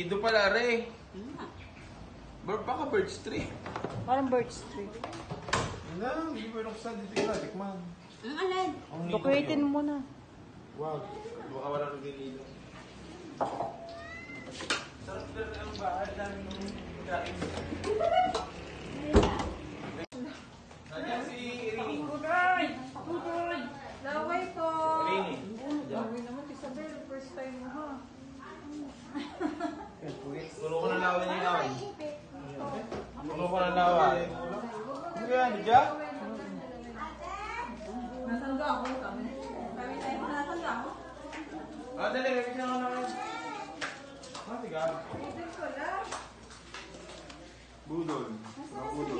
Nido pala, Re. Baka birch tree. Parang birch tree. Hindi mo nuksan dito yung tikman. Ang alin? Dukuitin mo na. Wag. Baka wala nang nido. Sarap na rin ang bahay namin ng kain. Nandiyan si Rini. Laway po. Rini. Laway naman, Isabel. First time mo ha. Puno ko ng lawa niya yung lawan. Puno ko ng lawa. Ano ba yan? Diyan? Nasangga ako. Kami tayo mo nasangga ako. Dali. May pisang ako naman. Tiga. Budol. Budol.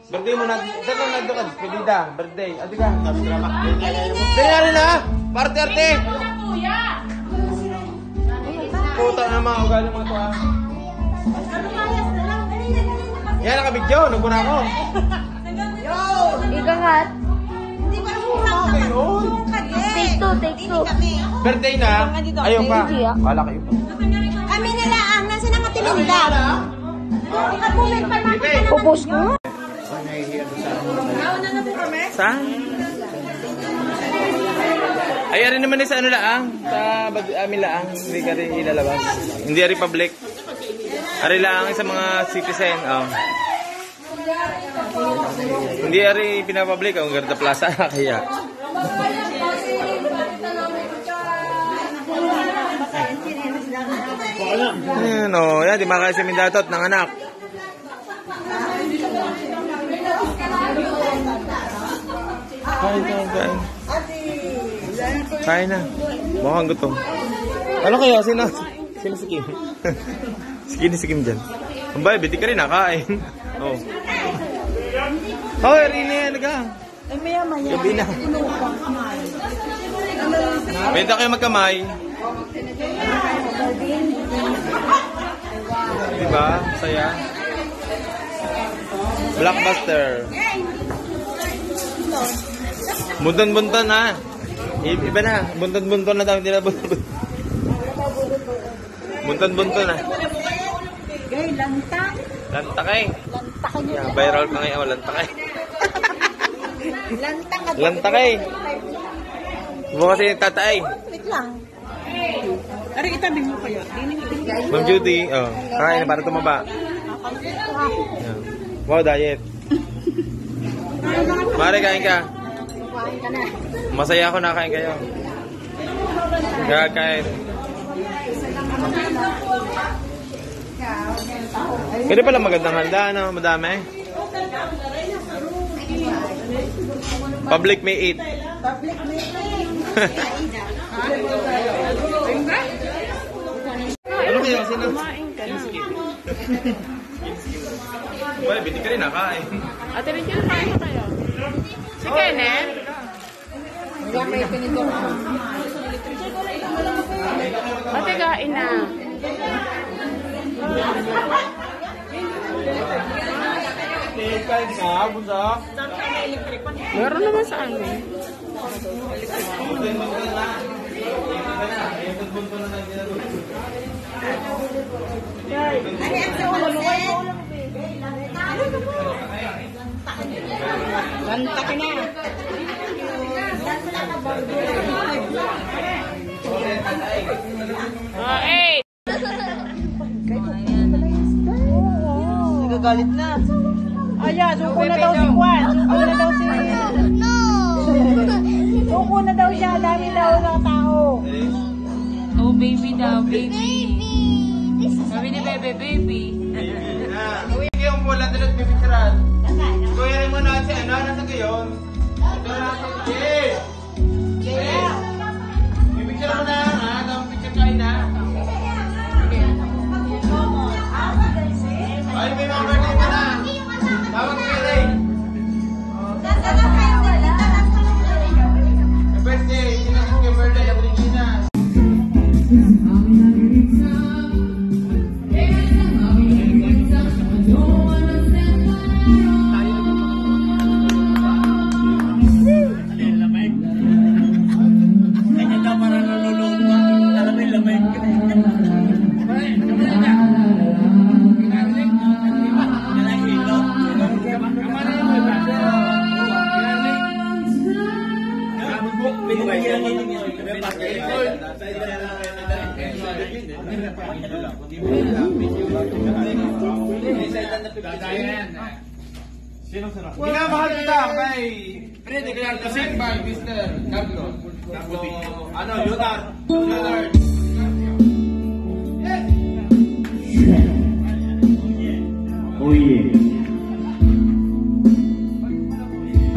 Birthday mo na. Dito na doon ka. Despedida. Birthday. Ate ka. Dali na. Parte-arte. Puta na mga ugali mga to ah. Yan nakabidyo. Nagpo na ako. Ikakat. Hindi ko alam Take two. Birthday na. Ayaw pa. Kala kayo pa. Kami nila ang nasa nakatilinda. Pupus ko nga. Saan? Ay, rin naman sa ano laang. Sa amin laang. Hindi ka rin ilalabas. Hindi rin public. Ari laang sa mga citizen. Oh. Hindi rin pinapublic. Ang Garda Plaza. Kaya. Ayan o. Yan. Di makakaya si Mindatot ng anak. Kain. Kain na. Mukhang gutom. Ano kaya? Sino si Kim? Si Kim dyan. Ang bayo, biti ka rin nakain. Oh. Hoy, Rini, ano ka? Gabi na. Benta kayo magkamay. Diba? Saya. Blockbuster. Bunton-bunton ha. Iba na. Bunton-bunton na daw. Hindi na bunton-bunton. Bunton-bunton na. Lantak. Lantakay. Yeah, viral pa ngayon. Lantakay. Lantakay. Buka kasi tatay. Wait lang. Ari itabi mo kayo. Ma'am Judy. Oh. Kain na para tumaba. Yeah. Wow, diet. Mare, kain ka. Masaya ako nakain kayo. Kakain. Pwede pala magandang handa, no? Madami. Public may eat. Ano kayo? Sino? Well, binti ka rin nakain. Ate rin kayo kain na kayo. Si Kenneth? Ate kain na. Kain na, busak. Meron naman sa amin. Lantak na. Eh! Nagagalit na. Ayan, suko na daw si Juan. Suko na daw si... Suko na daw siya. Dami daw ng tao. Oh, baby daw, baby. Sabi ni Bebe, baby. Uy, yung bola doon at pipicturan. Kuya rin mo na si ano, nasa gayon. Ito na nasa gayon. Pipicturan mo na, ha? Tapos picture kain na. Ay, may mga birthday pa na. Tawag kayo rin. May birthday. Sinasok yung birthday. Ako rin gina. Hindi na mahal kita by Freddy Clark kasi by Mr. Carlo. Ano, Leonard. Oh yeah.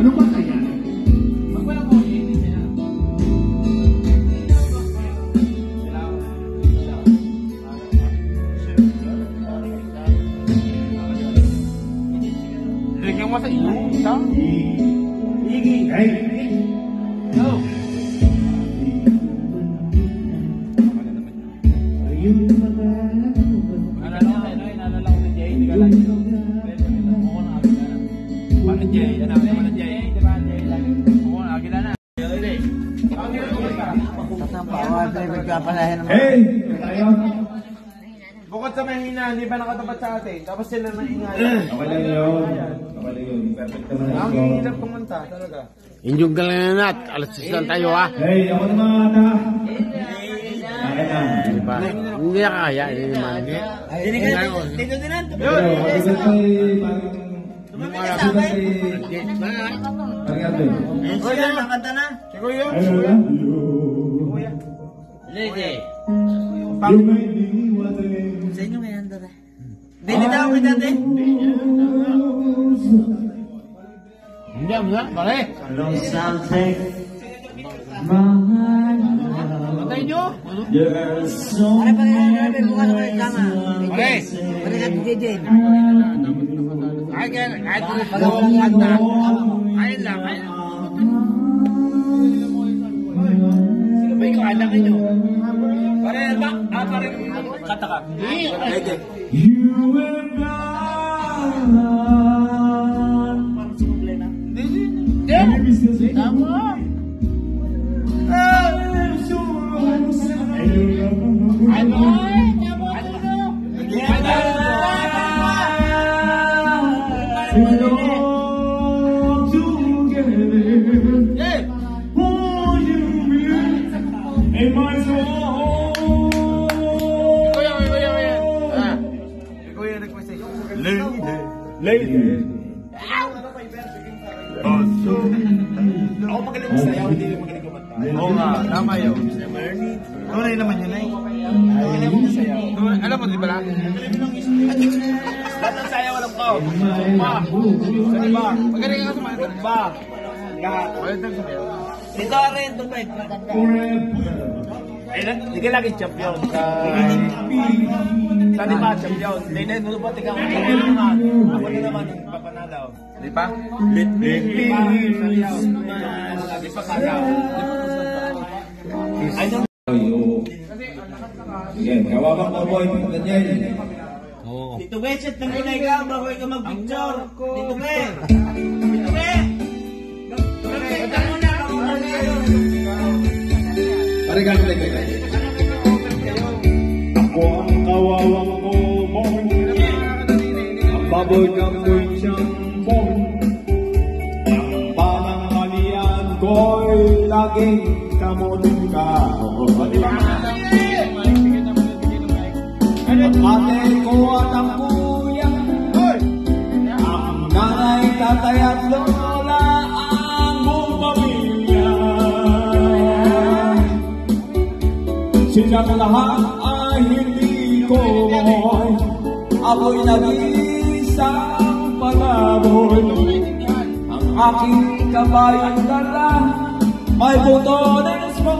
Ano ba kaya? Bigyan mo sa iyo. Isa? Iggy. Hey. Go. Naalala ko si Jay. Hindi ka lang yun. Paano Jay? Ano naman Jay? Di ba Jay? Oo, nakakita na. Hey! Tayo. Bukod sa mahina, hindi ba nakatapat sa atin? Tapos sila na ingay. Okay lang yun. Okay lang yun. Perfect naman Ang ito. hirap kumanta, talaga. Inyong galanganat, alas 6 lang tayo ha. Hey, ako naman ata. Kaya na. Diba? Hindi na kaya, hindi naman. Dito din ang Yun! Mabigat pa parang ato. Kuya, nakanta na. Si Kuya. Ano na? Lady. You made me wondering. Sa inyo ngayon, dada. Dili daw ko dati. Hindi mo na, bakit? Something. Patay nyo? There's so Ay, pag-ibig mo ka naman yung kama. Okay. Pag-ibig mo DJ. Kahit kanta. Ayun lang, ayun lang. May ko, alam nyo. Pare, ba? Pare, kata ka. you and I. Tama. Lady. Ako magaling masayaw, hindi magaling kumanta. Oo nga, tama yun. Tunay naman yun eh. Magaling mo masayaw. Alam mo, di ba lang? Lahat ng sayaw alam ko. Ba? Saan ba? Magaling ka sumayaw. Ba? Lahat. Magaling ka sumayaw. Ito rin, tumay. Hindi ka lagi champion sa... Sa di ba, champion? Hindi na, nulubot ikaw. Ako na naman yung papanalaw. Di pa? Di pa, sayaw. Di pa sayaw. Ayun. Sige, kawakan mo boy. Ganyan. Dito be, set ng inay ka, bago ka mag-picture. Dito be. Dito be. Pare ganun lang kayo. Ako ang kawawang momon. Ang baboy kang ko'y siyambon. Ang pananghalian ko'y laging kamuning kahoy. Ang ate ko at ang kuya, ang nanay, tatay at lola, ang buong pamilya. Silang lahat ay hindi ko mo'y ako'y nag-iisang palaboy. Ang aking kabayang dala may butones mo.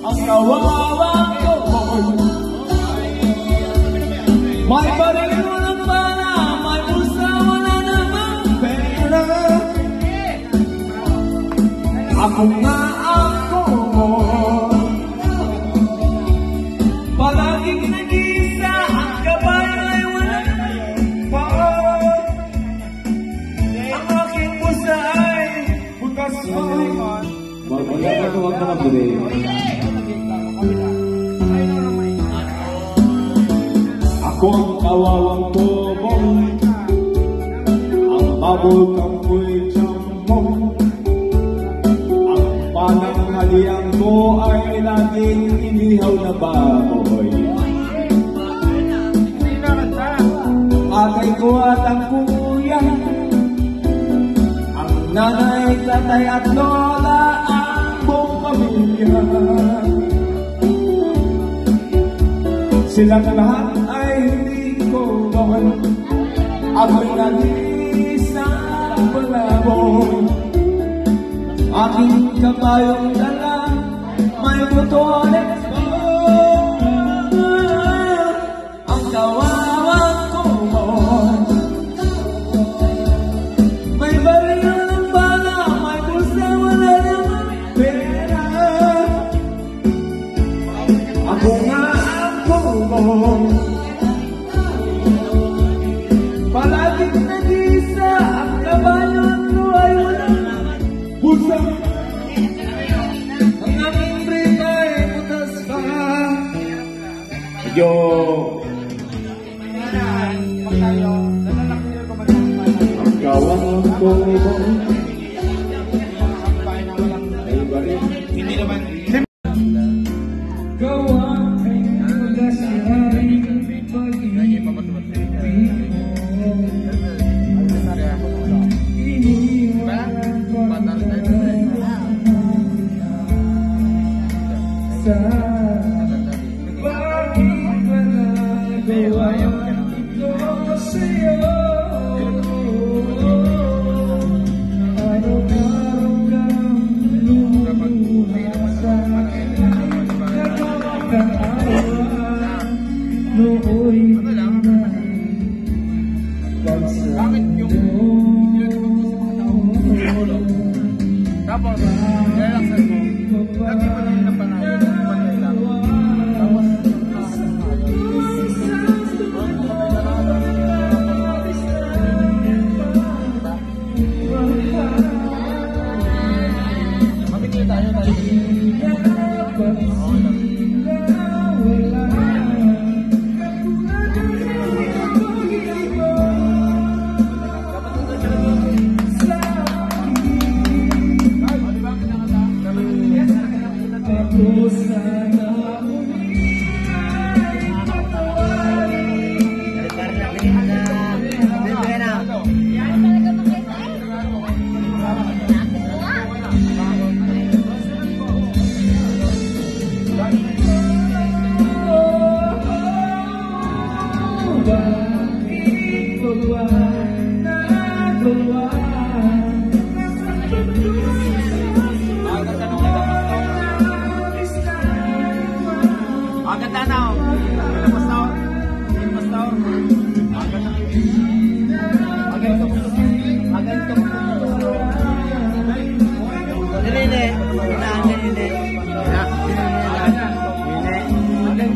Ang kawawang ko may baril ng bala, may bulsa, wala namang pera. Ako nga ako palaging nag-iisa, ang kabay ay walang paon. Ang aking pusa ay bukas mo. Wag ka mag-break. Ako ang kawawang tobong, ang baboy kang ko'y tiyambong. Ang pananghalian ko ay laging inihaw na baboy. Atay ko at ang kuya, ang nanay, tatay at lola, ang buong pamilya. Silang lahat ay hindi ko gawin. Ako'y nag-iisang palaboy. Aking kabayong dala may butones mo. Ang kawawang ko medyo kawan ko ito. Hindi naman. Bakit yung tapos, relaxan mo. Lagi mo din na panahon. Panay lang. Tapos, mabigil tayo.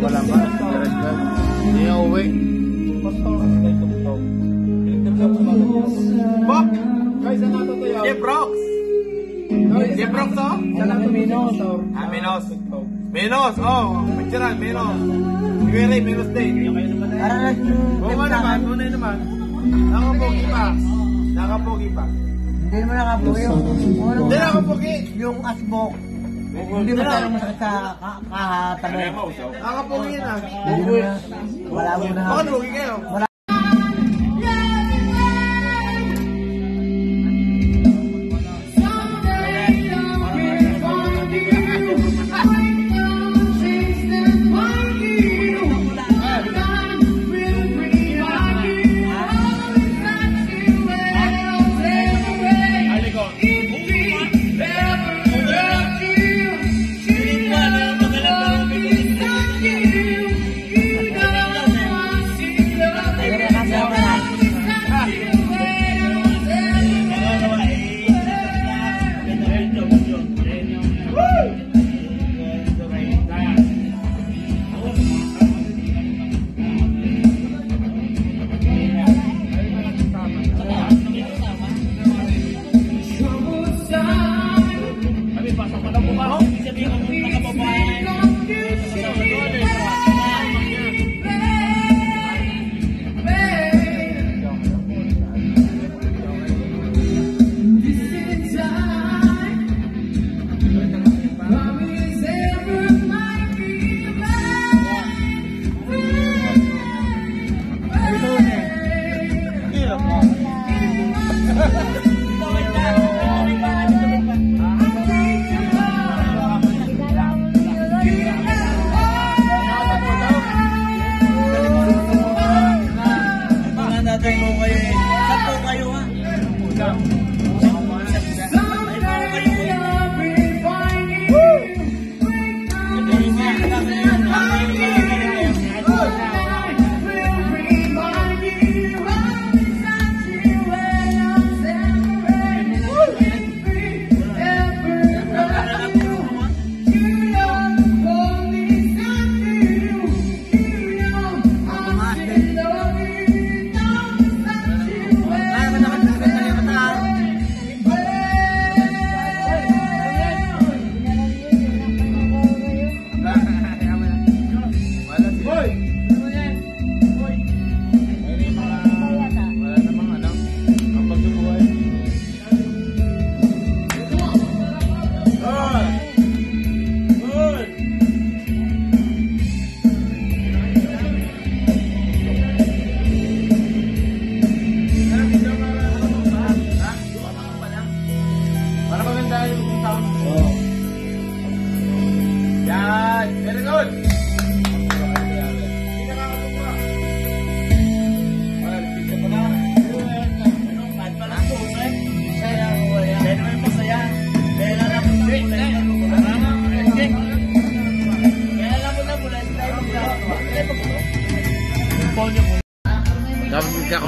Wala ba? Hindi na uwi. Bok! Guys, ano ito tayo? Jeprox! Jeprox to? Minos. Minos. Minos, oh. Picturean, Minos. Siguro, Minos din. Buma naman, muna naman. Nakapogi pa. Nakapogi pa. Hindi naman nakapogi yung... Hindi nakapogi. Yung asbok. Hindi mo tayo masakit sa kahatabi. Nakapogi na. Wala mo na. Baka nugi kayo.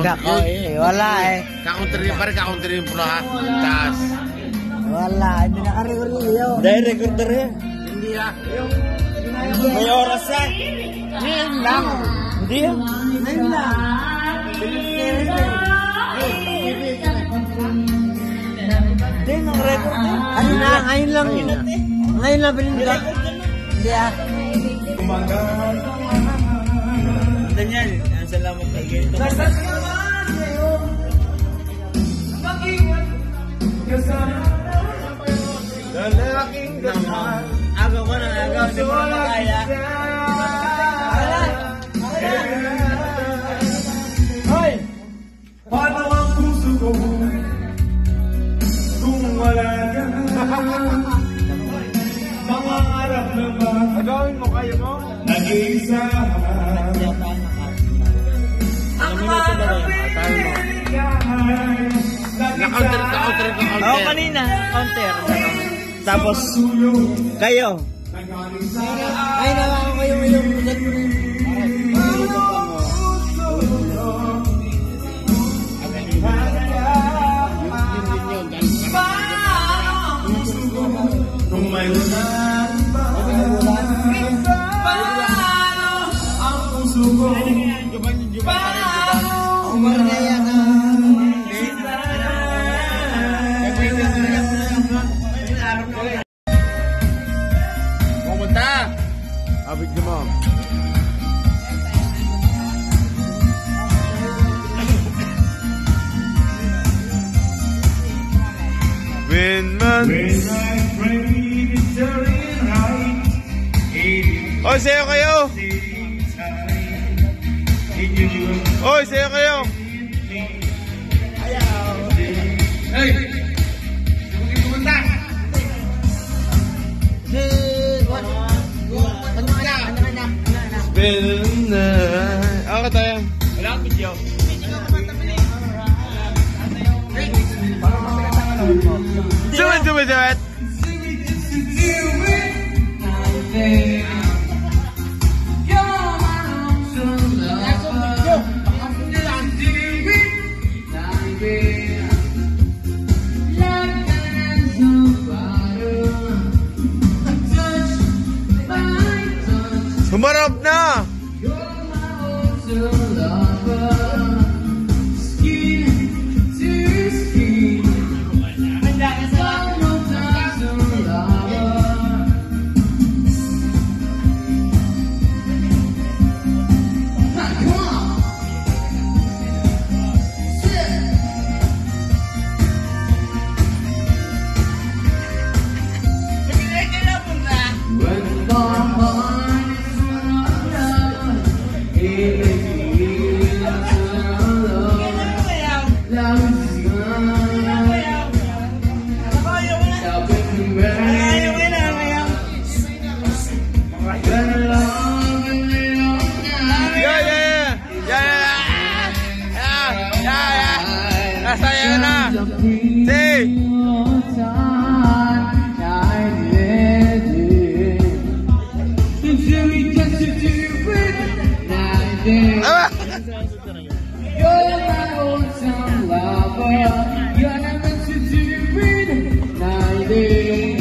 Nako, wala eh. Kakunter yung pare, kakunter yung pula ha. Taas. Wala, hindi nakarecorder. Dahil recorder yan. Hindi ha. May oras yan. Ngayon lang. Hindi yan. Ayun lang. Hindi, nang record yan. Ano na, ngayon lang yun. Ngayon lang pinindot. Hindi ah. Daniel, salamat kay Gento. Lalaking dasal. Agaw ko na, agaw. Hindi ko na kaya. Hoy! Paano ang puso ko kung wala ka? Mangarap na ba? Agawin mo kayo mo? Nag-iisa. Ang Nakaunter. Oo, kanina. Counter. Tapos, kayo. Ay, nawa ko yung ugat mo rin. Kung may ulan ba? Paano ang puso ko? Paano Umaraya ka. pumunta? Abig niyo mo. When I pray it's right. Oy, sayo kayo. Oy, sayo kayo. Hey. Pumunta. Ako tayo. Wala akong video. Do it. Humarap na! Saya na. Say.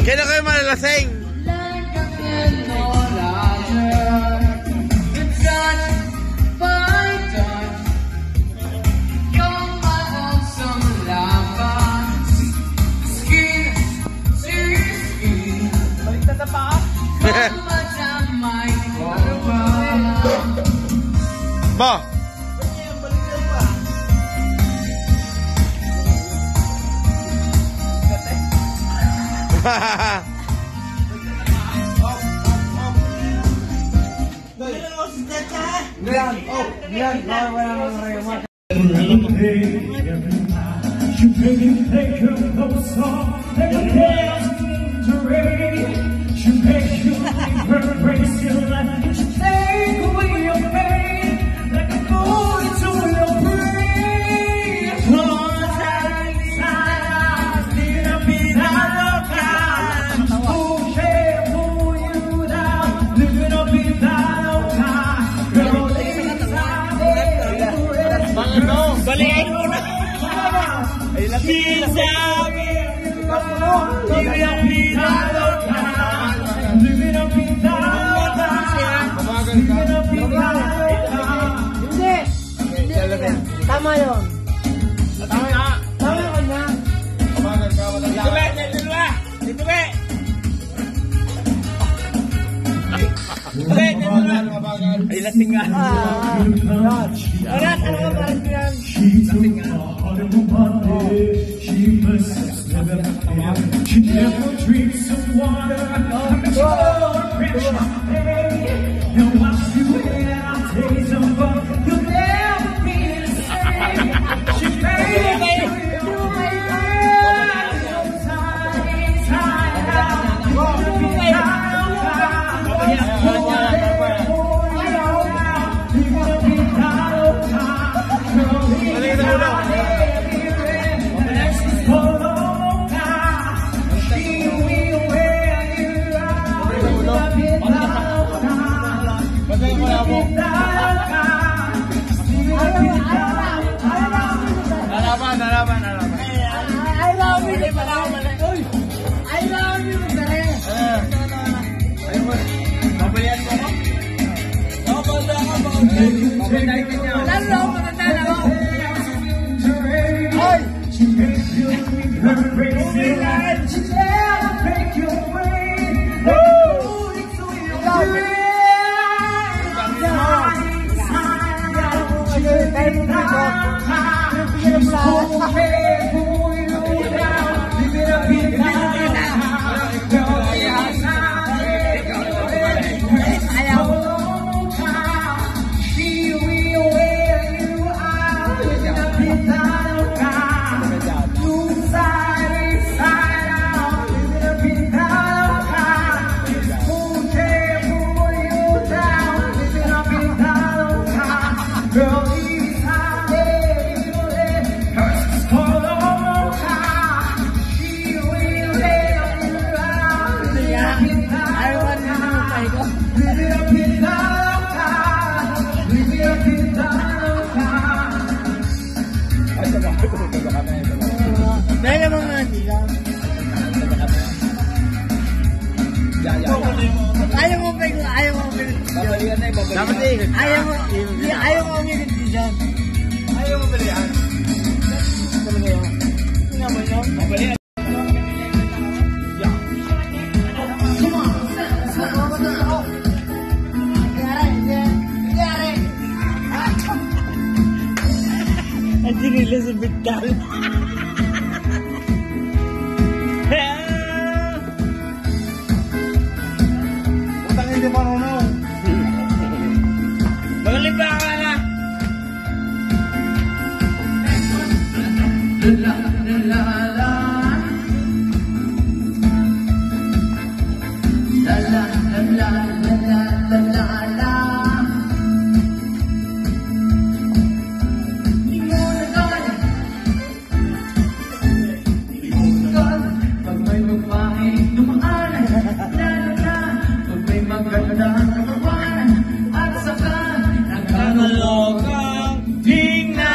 Kailan kayo malalasing? Ba? Balikan mo na! Ay, laking sabi! Hindi ang pinalot ka! Hindi ang pinalot ka! Hindi. Tama yun. Tama na. Tama yun na. Kumagal ka, wala Dito be! Dito be! Dito be! Ay, lasing nga. Orat, ano ka parang yan? Lasing nga. She never drinks some water. And once you wait, I'll take some fun. You'll never be the same. She made Nalaban. I love you. I love you. Mabalian mo ko? Mabalian ka niya. Lalo ako matanda ako. Dahil naman nga nila. Ayaw mo ba yung ayaw mo ba Babalian na yung Dapat eh. Ayaw mo umilit dyan. Ayaw mo balian. Talaga yun. Tingnan mo yun. Babalian. Ang sinila sa bital. Utang hindi marunong. Magaling ba ka na? Pag may babae dumaan, pag may magandang kawan, at saka Nakalokang tingnan.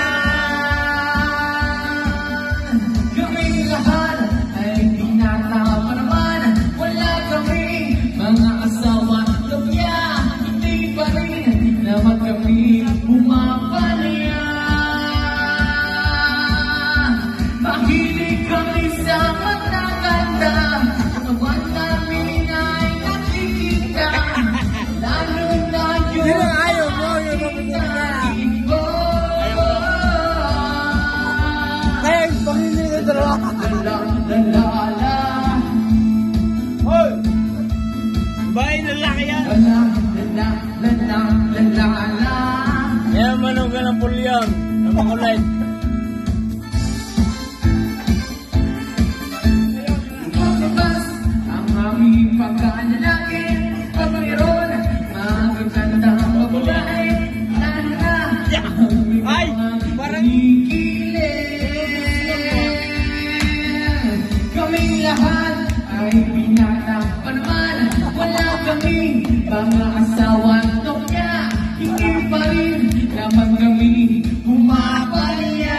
Kami lahat ay tinatama naman, wala kami mga asawa. Kaya hindi pa rin naman kami pumapalaya. Mahilig kami sa mataganda, katawan namin ay nakikita. Lalo na yun. Sino ayaw mo? Yung mapagkakita. Kaya yung panghiling na dalawa. Hoy! Bahay lalaki yan. Kaya manong ka ng pulyan. Ng makulay. Ang aming pagkanalangin, pag mayroon magagandang mabulay, Ay! Parang kaming lahat ay binata pa naman, wala kaming mga asawa. Kaya hindi pa rin naman kami pumapalaya.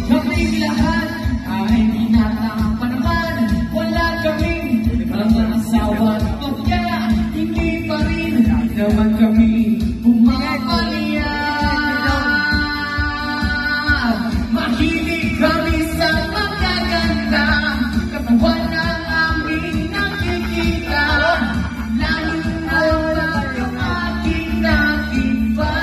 Kaming lahat ay binata pa naman. Wala kaming mga asawa o kaya hindi pa rin naman kami pumapalya. Mahilig kami sa magaganda, katawan ng aming nakikita, lalo na ang aking nakiba.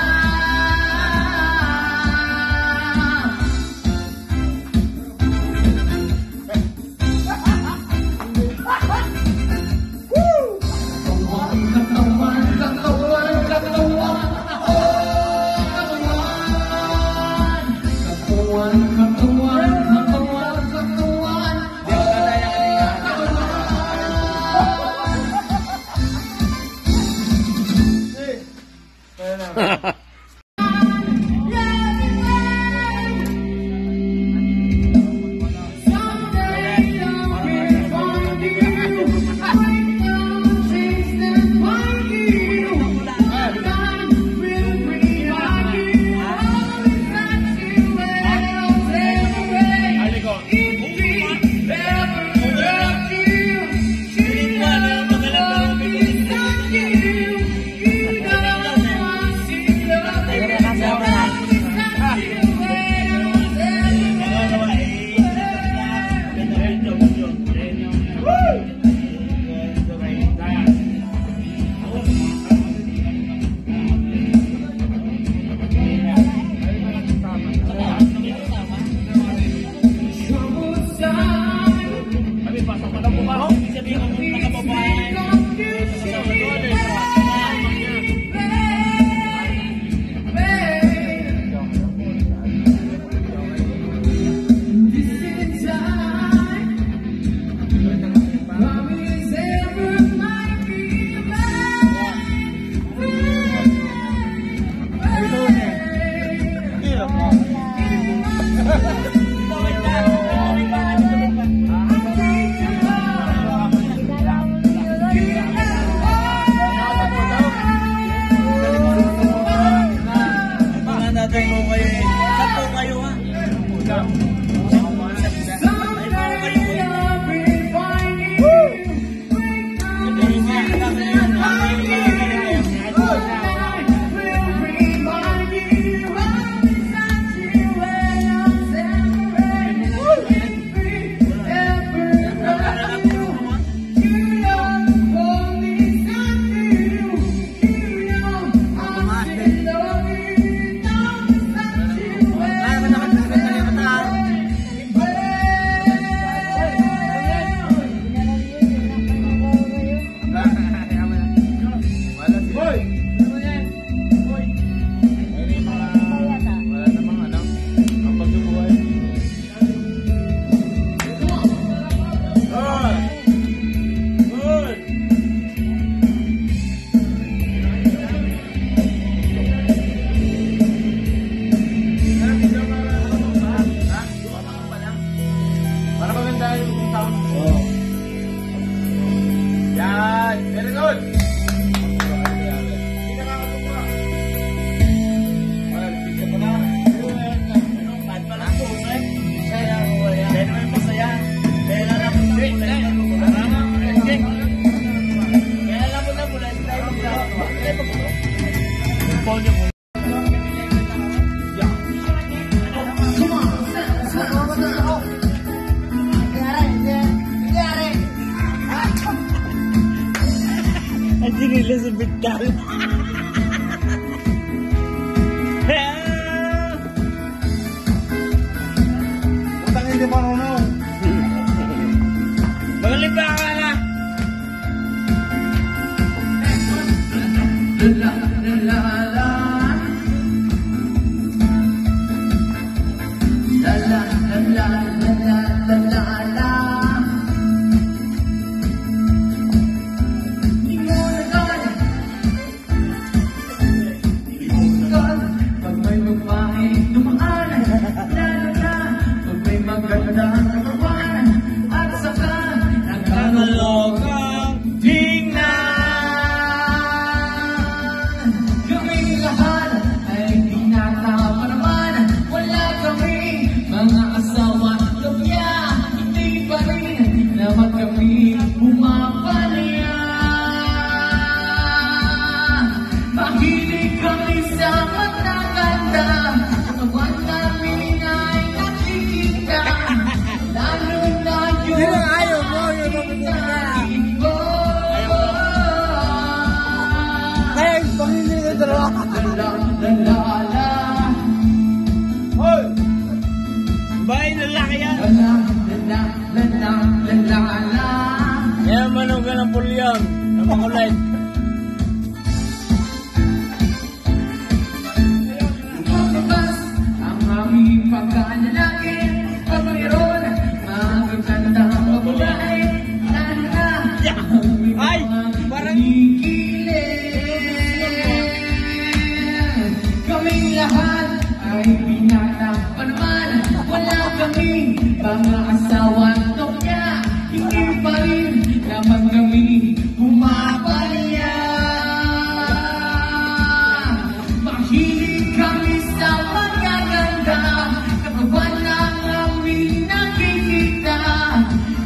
kami sa mataganda, katawan namin ay nakikita, lalo na yung Sino ayaw mo? Yung pagkain mo. Kaya yung pangingin ng dalawa. La-la-la-la. Hoy! Bahay na laki yan. La-la-la-la-la-la-la. Kaya manugan ng pulyan. Ng makulay. Lumabas ang aming pagkalalaki, pag mayroon magaganda mabuhay, lalo na ang Ay! aming Parang... kikilig. Kaming lahat ay binata pa naman, wala kaming mga asawan tokya, hindi pa rin naman kami pumapalya. Mahilig kami sa magaganda, katawan lang aming nakikita,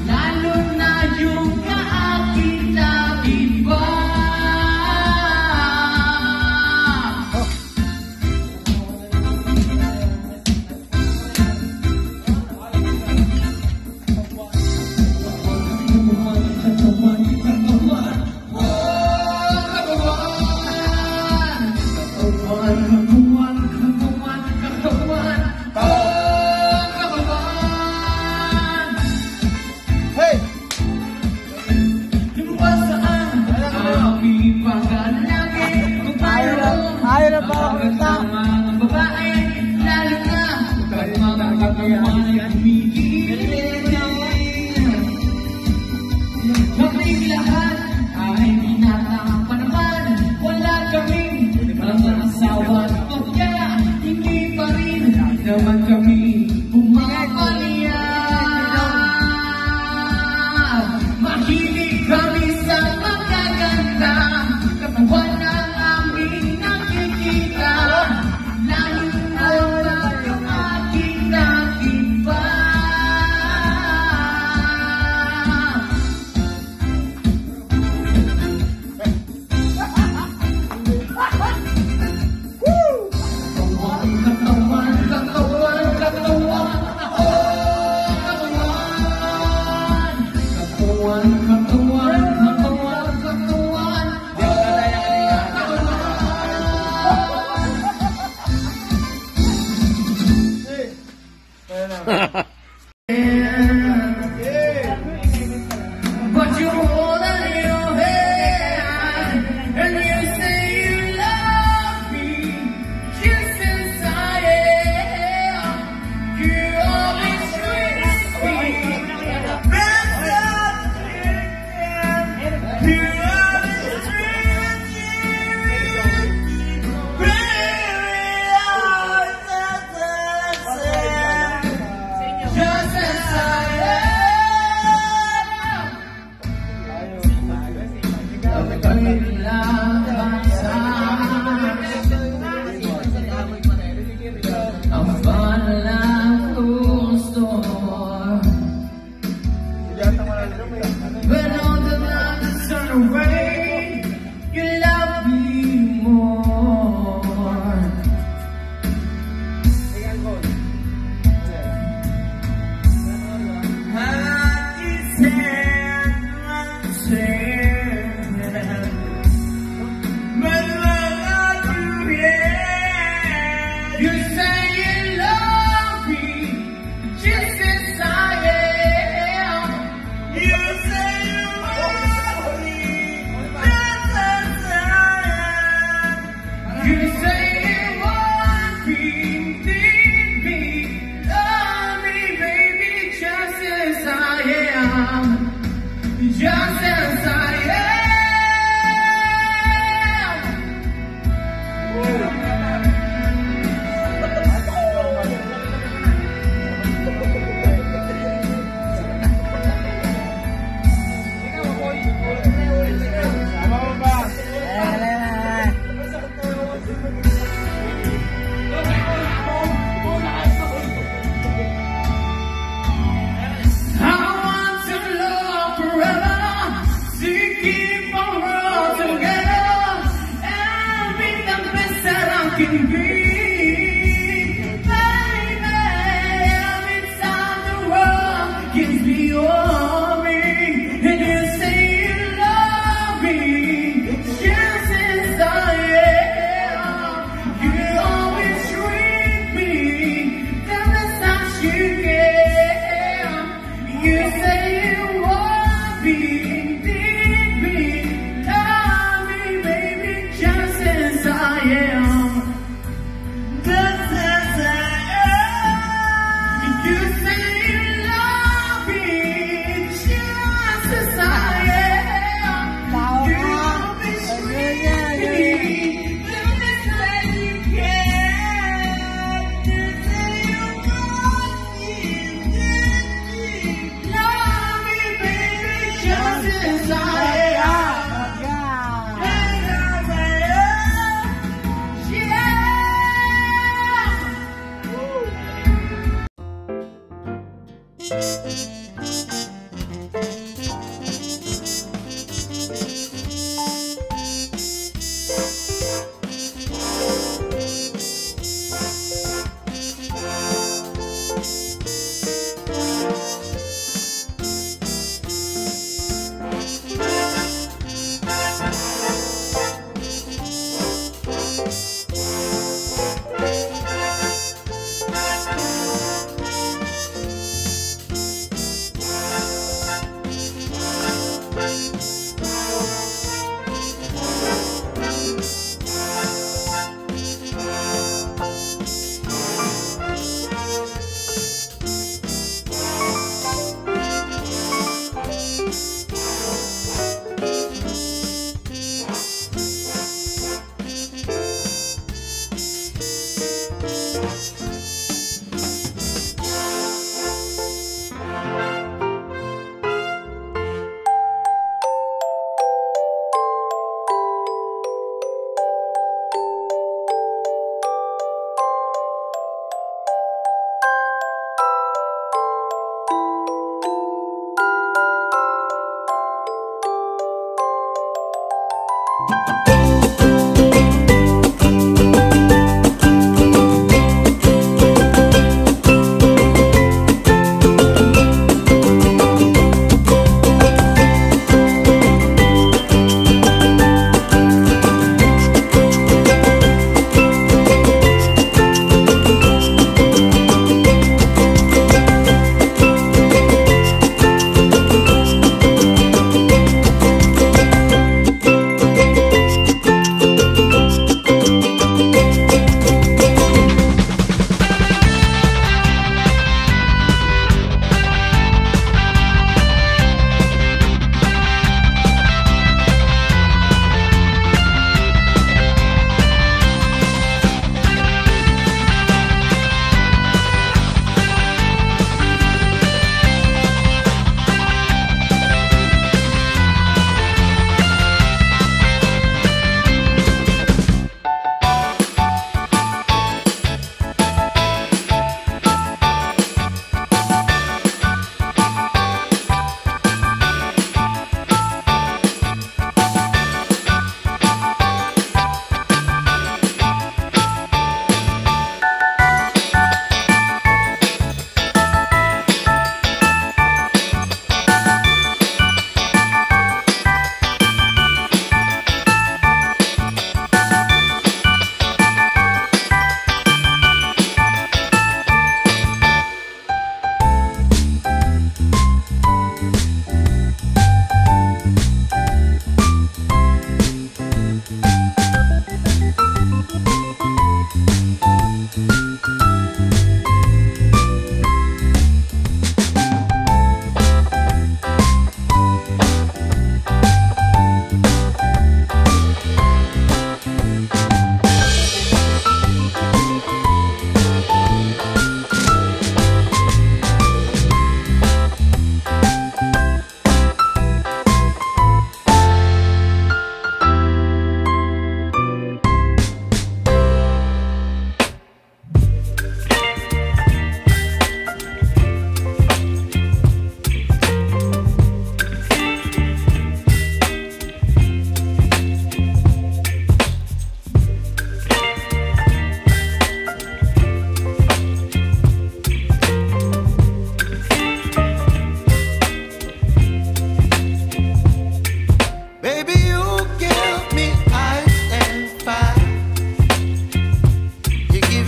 lalo na yung kaakit-akit ba. Hey! Ayaw na pa ako kita. Kaming lahat ay binata pa naman, wala kaming mga asawa o kaya hindi pa rin naman kami pumapalya. Mahilig kami sa magaganda, katawan ng aming nakikita, lalo na yung aking nakita. But you hold it in your hand, and you say you love me, just as I am. You always treat me better. You always treat me just as I am. Ang pangalang gusto. When all the lights turn away, you love me more. You say you love me, just as I am. You say you love me, just as I am. You say you want me, need me, love me, baby, just as I am. Just as I am. I want to love forever, to keep our world together, and be the best can be. Baby, every time the world gives me all me, and you say you love me, chances I am you always treat me the best that you can. You say you want me, need me, love me, baby, just as I am. Just as I am. You say you love me, just as I am. You always treat me the best that you can.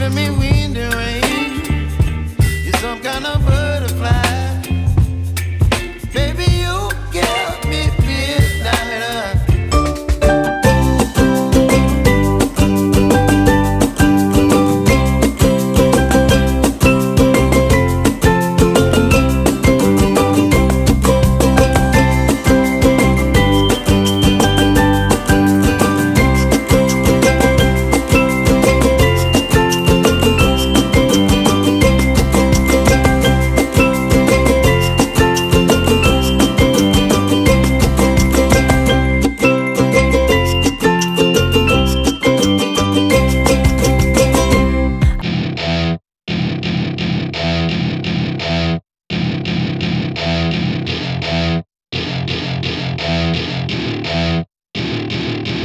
giving me wind and rain. You're some kind of butterfly. Baby, you give me midnight.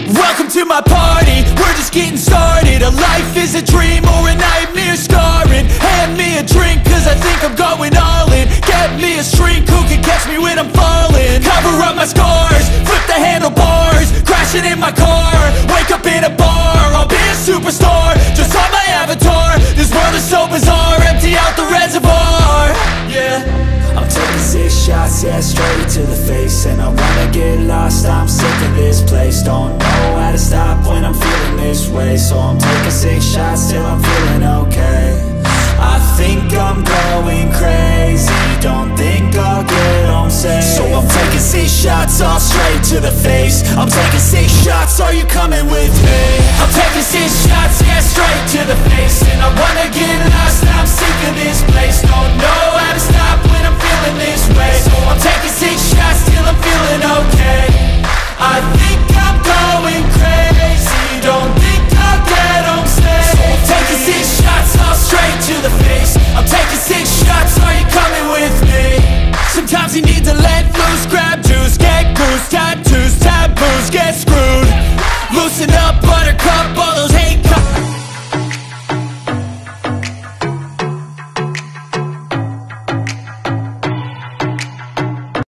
Welcome to my party, we're just getting started. A life is a dream or a nightmare scarring. Hand me a drink cause I think I'm going all in. Get me a shrink who can catch me when I'm falling. Cover up my scars, flip the handlebars. Crashing in my car, wake up in a bar. I'll be a superstar, just on my avatar. This world is so bizarre, empty out the reservoir. Yeah, I'm taking 6 shots, yeah, straight to the face. And I wanna get lost, I'm sick of this place. Don't know how to stop when I'm feeling this way. So I'm taking 6 shots till I'm feeling okay. I think I'm going crazy, don't think I'll get home safe. So I'm taking 6 shots, all straight to the face. I'm taking 6 shots, are you coming with me? I'm taking 6 shots, yeah, straight to the face. And I wanna